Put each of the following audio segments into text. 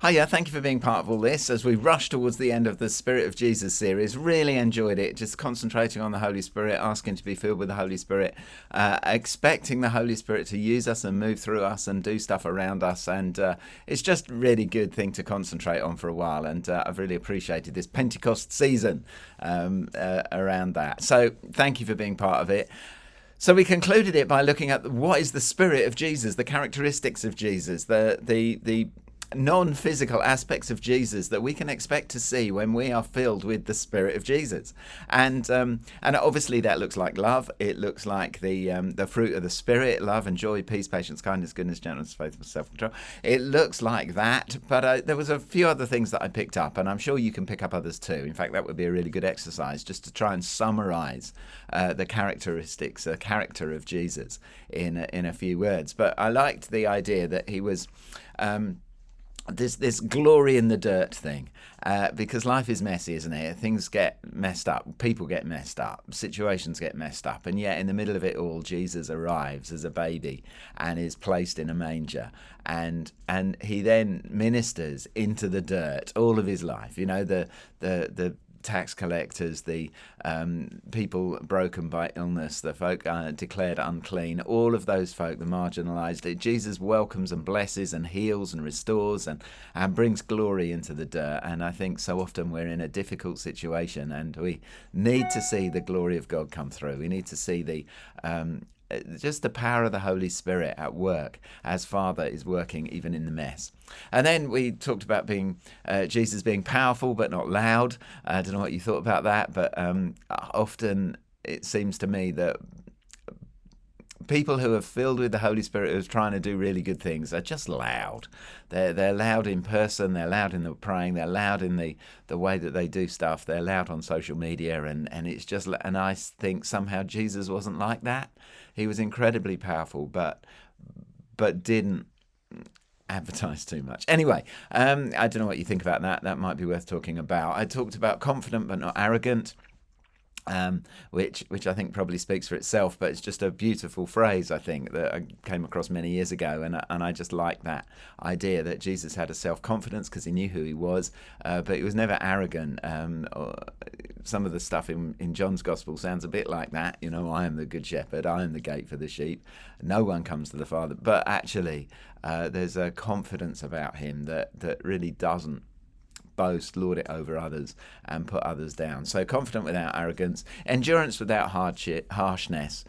Hiya, thank you for being part of all this. As we rush towards the end of the Spirit of Jesus series, really enjoyed it. Just concentrating on the Holy Spirit, asking to be filled with the Holy Spirit, expecting the Holy Spirit to use us and move through us and do stuff around us. And it's just a really good thing to concentrate on for a while. And I've really appreciated this Pentecost season around that. So thank you for being part of it. So we concluded it by looking at what is the Spirit of Jesus, the characteristics of Jesus, the non-physical aspects of Jesus that we can expect to see when we are filled with the Spirit of Jesus, and obviously that looks like love. It looks like the fruit of the Spirit: love and joy, peace, patience, kindness, goodness, gentleness, faithfulness, self-control. It looks like that, but there was a few other things that I picked up, and I'm sure you can pick up others too. In fact, that would be a really good exercise just to try and summarize the characteristics, the character of Jesus in a few words. But I liked the idea that he was this glory in the dirt thing, because life is messy, isn't it? Things get messed up, people get messed up, situations get messed up, and yet in the middle of it all, Jesus arrives as a baby and is placed in a manger, and he then ministers into the dirt all of his life. You know, the tax collectors, the people broken by illness, the folk declared unclean, all of those folk, the marginalised. Jesus welcomes and blesses and heals and restores and brings glory into the dirt. And I think so often we're in a difficult situation and we need to see the glory of God come through. We need to see just the power of the Holy Spirit at work as Father is working even in the mess. And then we talked about Jesus being powerful but not loud. I don't know what you thought about that, but often it seems to me that people who are filled with the Holy Spirit, who are trying to do really good things, are just loud. They're loud in person, they're loud in the praying, they're loud in the way that they do stuff, they're loud on social media, and it's just, and I think somehow Jesus wasn't like that. He was incredibly powerful, but didn't advertise too much. Anyway, I don't know what you think about that. That might be worth talking about. I talked about confident but not arrogant. Which I think probably speaks for itself, but it's just a beautiful phrase, I think, that I came across many years ago, and I just like that idea that Jesus had a self-confidence because he knew who he was, but he was never arrogant. Some of the stuff in John's Gospel sounds a bit like that. You know, I am the good shepherd, I am the gate for the sheep, no one comes to the Father. But actually, there's a confidence about him that really doesn't boast, lord it over others, and put others down. So confident without arrogance, endurance without harshness.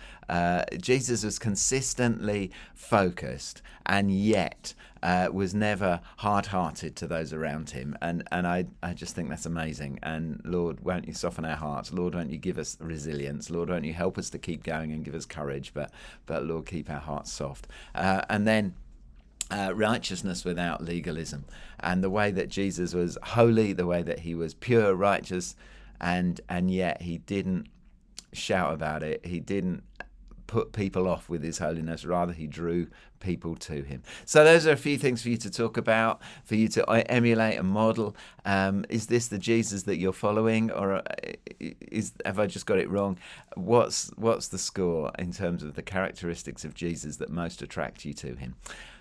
Jesus was consistently focused, and yet was never hard-hearted to those around him. And I just think that's amazing. And Lord, won't you soften our hearts? Lord, won't you give us resilience? Lord, won't you help us to keep going and give us courage? But Lord, keep our hearts soft. And then righteousness without legalism, and the way that Jesus was holy, the way that he was pure, righteous, and yet he didn't shout about it. He didn't put people off with his holiness. Rather, he drew people to him. So those are a few things for you to talk about, for you to emulate and model. Is this the Jesus that you're following, or have I just got it wrong? What's the score in terms of the characteristics of Jesus that most attract you to him?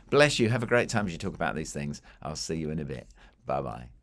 Bless you. Have a great time as you talk about these things. I'll see you in a bit. Bye-bye.